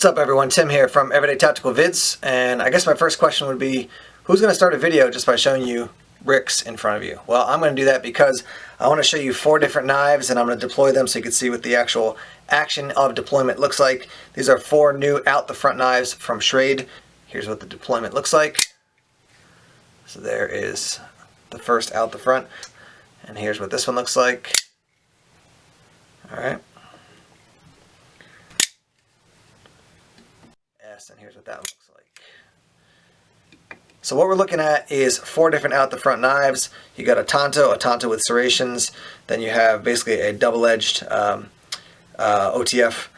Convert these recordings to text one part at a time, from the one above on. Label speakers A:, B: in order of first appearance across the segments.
A: What's up everyone, Tim here from Everyday Tactical Vids, and I guess my first question would be, who's going to start a video just by showing you bricks in front of you? Well, I'm going to do that because I want to show you 4 different knives and I'm going to deploy them so you can see what the actual action of deployment looks like. These are 4 new out the front knives from Schrade. Here's what the deployment looks like. So there is the first out the front, and here's what this one looks like. Alright. And here's what that looks like. So what we're looking at is 4 different out the front knives. You got a tanto with serrations, then you have basically a double-edged OTF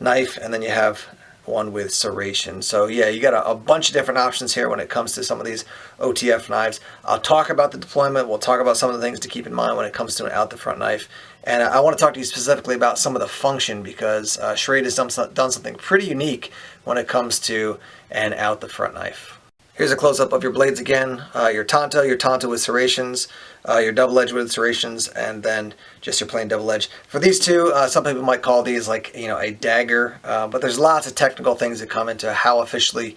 A: knife, and then you have one with serration. So yeah, you got a bunch of different options here when it comes to some of these OTF knives. I'll talk about the deployment, we'll talk about some of the things to keep in mind when it comes to an out the front knife. And I want to talk to you specifically about some of the function because Schrade has done something pretty unique when it comes to an out the front knife. Here's a close-up of your blades again. Your tanto with serrations, your double edge with serrations, and then just your plain double edge. For these two, some people might call these like, a dagger, but there's lots of technical things that come into how officially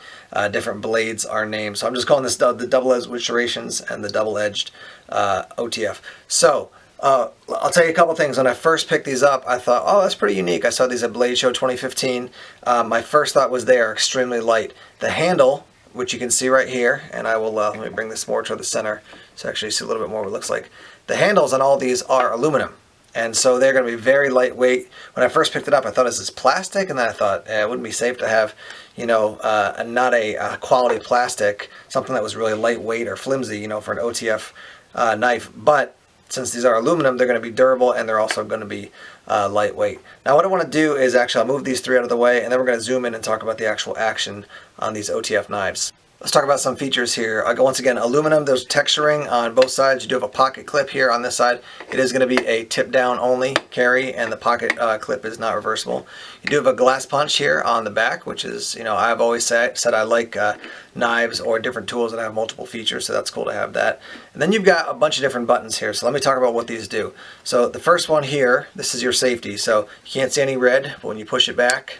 A: different blades are named. So I'm just calling this the double edge with serrations and the double-edged OTF. So I'll tell you a couple things. When I first picked these up, I thought, oh, that's pretty unique. I saw these at Blade Show 2015. My first thought was they are extremely light. The handle, which you can see right here, and I will, let me bring this more to the center so actually see a little bit more what it looks like. The handles on all these are aluminum, and so they're going to be very lightweight. When I first picked it up, I thought, is this plastic? And then I thought, it wouldn't be safe to have, not a quality plastic, something that was really lightweight or flimsy, for an OTF knife. But since these are aluminum, they're going to be durable and they're also going to be lightweight. Now what I want to do is actually I'll move these 3 out of the way, and then we're going to zoom in and talk about the actual action on these OTF knives. Let's talk about some features here. Once again, aluminum, there's texturing on both sides. You do have a pocket clip here on this side. It is going to be a tip down only carry, and the pocket clip is not reversible. You do have a glass punch here on the back, which is, I've always said I like knives or different tools that have multiple features, so that's cool to have that. And then you've got a bunch of different buttons here, so let me talk about what these do. So the first one here, this is your safety. So you can't see any red, but when you push it back,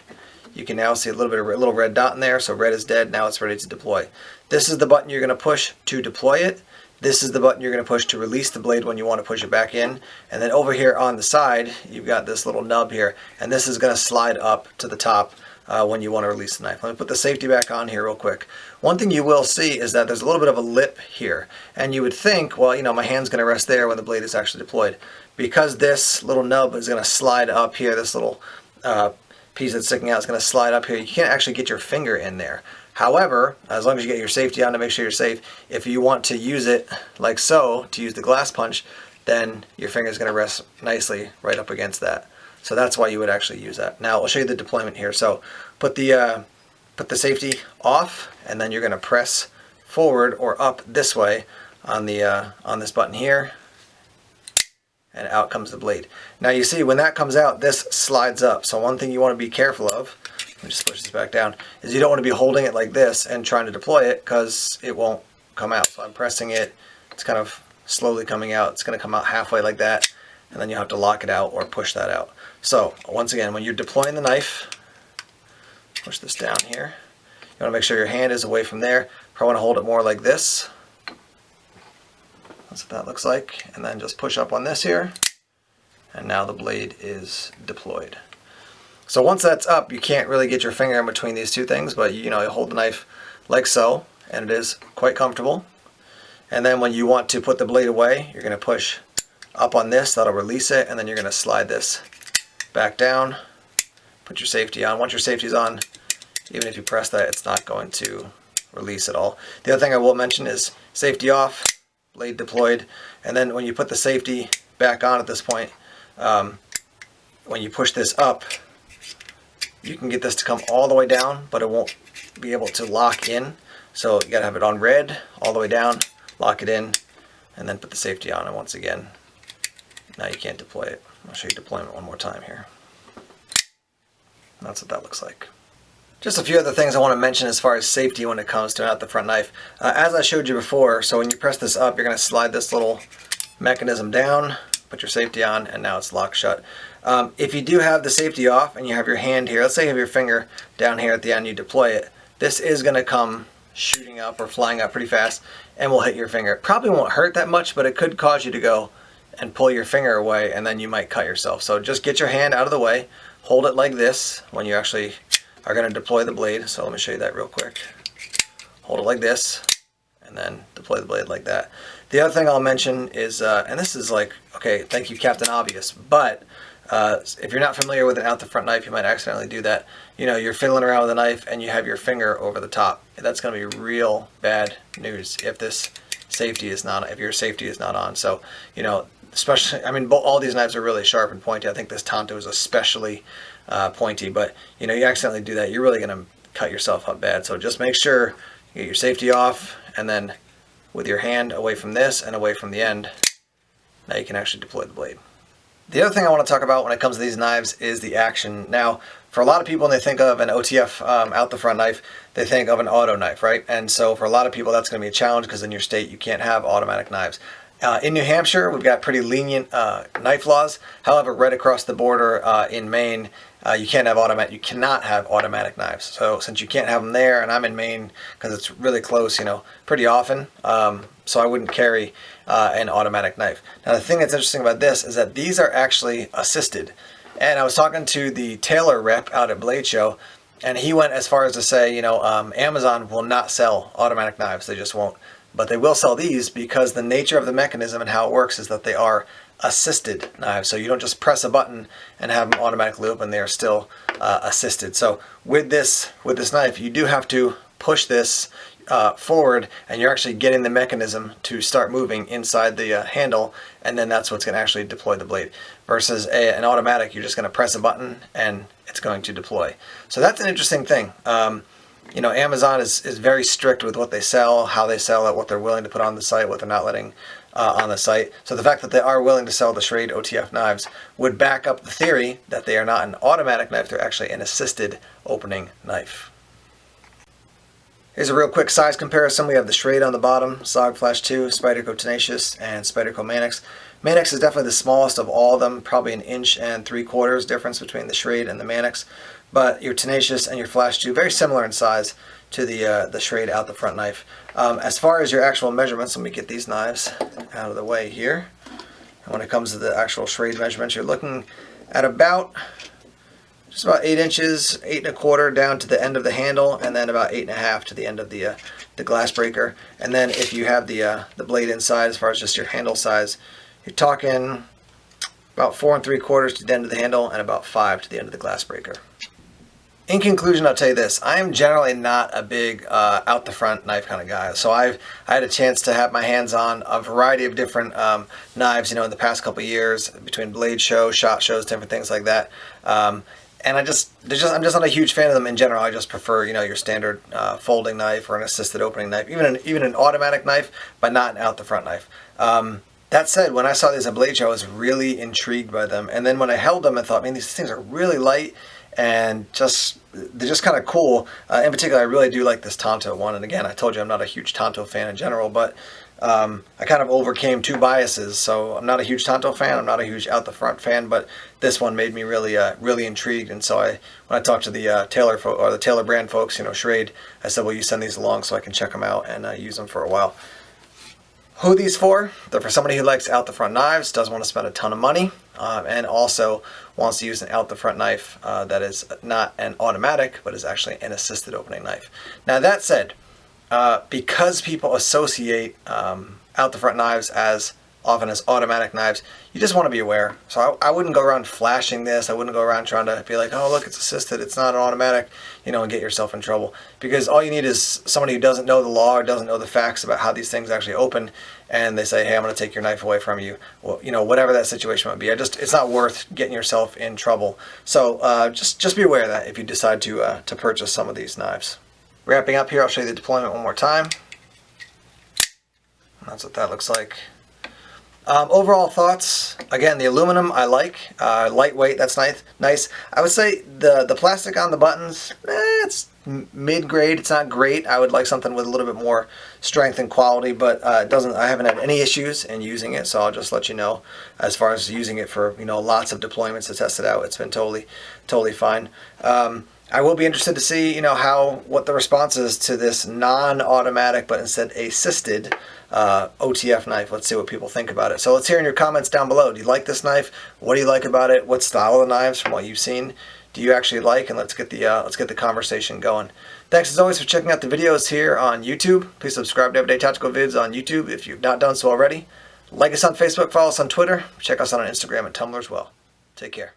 A: you can now see a little red dot in there, so red is dead, now it's ready to deploy. This is the button you're going to push to deploy it. This is the button you're going to push to release the blade when you want to push it back in. And then over here on the side, you've got this little nub here, and this is going to slide up to the top when you want to release the knife. Let me put the safety back on here real quick. One thing you will see is that there's a little bit of a lip here, and you would think, well, my hand's going to rest there when the blade is actually deployed. Because this little nub is going to slide up here, this little piece that's sticking out is going to slide up here. You can't actually get your finger in there. However, as long as you get your safety on to make sure you're safe, if you want to use it like so, to use the glass punch, then your finger is going to rest nicely right up against that. So that's why you would actually use that. Now I'll show you the deployment here. So put the safety off, and then you're going to press forward or up this way on this button here, and out comes the blade. Now you see when that comes out, this slides up. So one thing you want to be careful of, let me just push this back down, is you don't want to be holding it like this and trying to deploy it, because it won't come out. So I'm pressing it, it's kind of slowly coming out. It's going to come out halfway like that, and then you have to lock it out or push that out. So once again, when you're deploying the knife, push this down here. You want to make sure your hand is away from there. Probably want to hold it more like this. That's what that looks like. And then just push up on this here, and now the blade is deployed. So once that's up, you can't really get your finger in between these two things, but you hold the knife like so, and it is quite comfortable. And then when you want to put the blade away, you're going to push up on this, that'll release it, and then you're going to slide this back down, put your safety on. Once your safety's on, even if you press that, it's not going to release at all. The other thing I will mention is safety off, blade deployed, and then when you put the safety back on at this point, when you push this up, you can get this to come all the way down, but it won't be able to lock in. So you gotta have it on red all the way down, lock it in, and then put the safety on. And once again, now you can't deploy it. I'll show you deployment one more time here. That's what that looks like. Just a few other things I want to mention as far as safety when it comes to an out the front knife. As I showed you before, so when you press this up, you're going to slide this little mechanism down, put your safety on, and now it's locked shut. If you do have the safety off and you have your hand here, let's say you have your finger down here at the end, you deploy it, this is going to come shooting up or flying up pretty fast and will hit your finger. It probably won't hurt that much, but it could cause you to go and pull your finger away, and then you might cut yourself. So just get your hand out of the way, hold it like this when you actually are going to deploy the blade. So let me show you that real quick. Hold it like this, and then deploy the blade like that. The other thing I'll mention is, and this is like, okay, thank you, Captain Obvious, but if you're not familiar with an out the front knife, you might accidentally do that. You know, you're fiddling around with a knife and you have your finger over the top. That's going to be real bad news if this safety is not, if your safety is not on. So, you know, especially, I mean, all these knives are really sharp and pointy. I think this Tanto is especially pointy, but you know, you accidentally do that, you're really going to cut yourself up bad. So just make sure you get your safety off, and then with your hand away from this and away from the end, now you can actually deploy the blade. The other thing I want to talk about when it comes to these knives is the action. Now, for a lot of people, when they think of an OTF out the front knife, they think of an auto knife, right? And so for a lot of people, that's going to be a challenge because in your state, you can't have automatic knives. In New Hampshire, we've got pretty lenient knife laws. However, right across the border in Maine, you cannot have automatic knives. So since you can't have them there, and I'm in Maine because it's really close, you know, pretty often, so I wouldn't carry an automatic knife. Now the thing that's interesting about this is that these are actually assisted. And I was talking to the Taylor rep out at Blade Show, and he went as far as to say, you know, Amazon will not sell automatic knives. They just won't. But they will sell these because the nature of the mechanism and how it works is that they are assisted knives. So you don't just press a button and have them automatically open. They are still assisted. So with this knife, you do have to push this forward, and you're actually getting the mechanism to start moving inside the handle, and then that's what's going to actually deploy the blade. Versus an automatic, you're just going to press a button and it's going to deploy. So that's an interesting thing. You know, Amazon is very strict with what they sell, how they sell it, what they're willing to put on the site, what they're not letting on the site. So the fact that they are willing to sell the Schrade OTF knives would back up the theory that they are not an automatic knife, they're actually an assisted opening knife. Here's a real quick size comparison. We have the Schrade on the bottom, Zog Flash 2, Spyderco Tenacious, and Spyderco Manix. Manix is definitely the smallest of all of them, probably 1 3/4 inch difference between the Schrade and the Manix. But your Tenacious and your Flash 2, very similar in size to the Schrade out the front knife. As far as your actual measurements, let me get these knives out of the way here. And when it comes to the actual Schrade measurements, you're looking at just about 8 inches, 8 1/4 down to the end of the handle, and then about 8 1/2 to the end of the glass breaker. And then if you have the blade inside, as far as just your handle size, you're talking about 4 3/4 to the end of the handle and about 5 to the end of the glass breaker. In conclusion, I'll tell you this: I am generally not a big out the front knife kind of guy. So I had a chance to have my hands on a variety of different knives, you know, in the past couple of years, between blade shows, shot shows, different things like that. And I'm just not a huge fan of them in general. I just prefer, you know, your standard folding knife or an assisted opening knife, even an automatic knife, but not an out the front knife. That said, when I saw these at Blade Show, I was really intrigued by them. And then when I held them, I thought, man, these things are really light and they're just kind of cool. In particular, I really do like this Tanto one. And again, I told you I'm not a huge Tanto fan in general, but I kind of overcame 2 biases. So I'm not a huge Tanto fan. I'm not a huge out the front fan, but this one made me really, really intrigued. And so when I talked to the Taylor brand folks, you know, Schrade, I said, well, you send these along so I can check them out and use them for a while. Who are these for? They're for somebody who likes out the front knives, doesn't want to spend a ton of money, and also wants to use an out the front knife that is not an automatic, but is actually an assisted opening knife. Now that said, because people associate out the front knives as often as automatic knives, you just want to be aware. So I wouldn't go around flashing this. I wouldn't go around trying to be like, oh, look, it's assisted, it's not an automatic, you know, and get yourself in trouble. Because all you need is somebody who doesn't know the law or doesn't know the facts about how these things actually open, and they say, hey, I'm going to take your knife away from you. Well, you know, whatever that situation might be, it's not worth getting yourself in trouble. So just be aware of that if you decide to purchase some of these knives. Wrapping up here, I'll show you the deployment one more time. That's what that looks like. Overall thoughts, again, the aluminum I like, lightweight, that's nice. I would say the plastic on the buttons, it's mid-grade. It's not great. I would like something with a little bit more strength and quality, but it doesn't. I haven't had any issues in using it, so I'll just let you know. As far as using it for lots of deployments to test it out, it's been totally fine. I will be interested to see what the response is to this non-automatic but instead assisted OTF knife. Let's see what people think about it. So let's hear in your comments down below. Do you like this knife? What do you like about it? What style of knives from what you've seen do you actually like? And let's get the conversation going. Thanks as always for checking out the videos here on YouTube. Please subscribe to Everyday Tactical Vids on YouTube if you've not done so already. Like us on Facebook, follow us on Twitter, check us out on Instagram and Tumblr as well. Take care.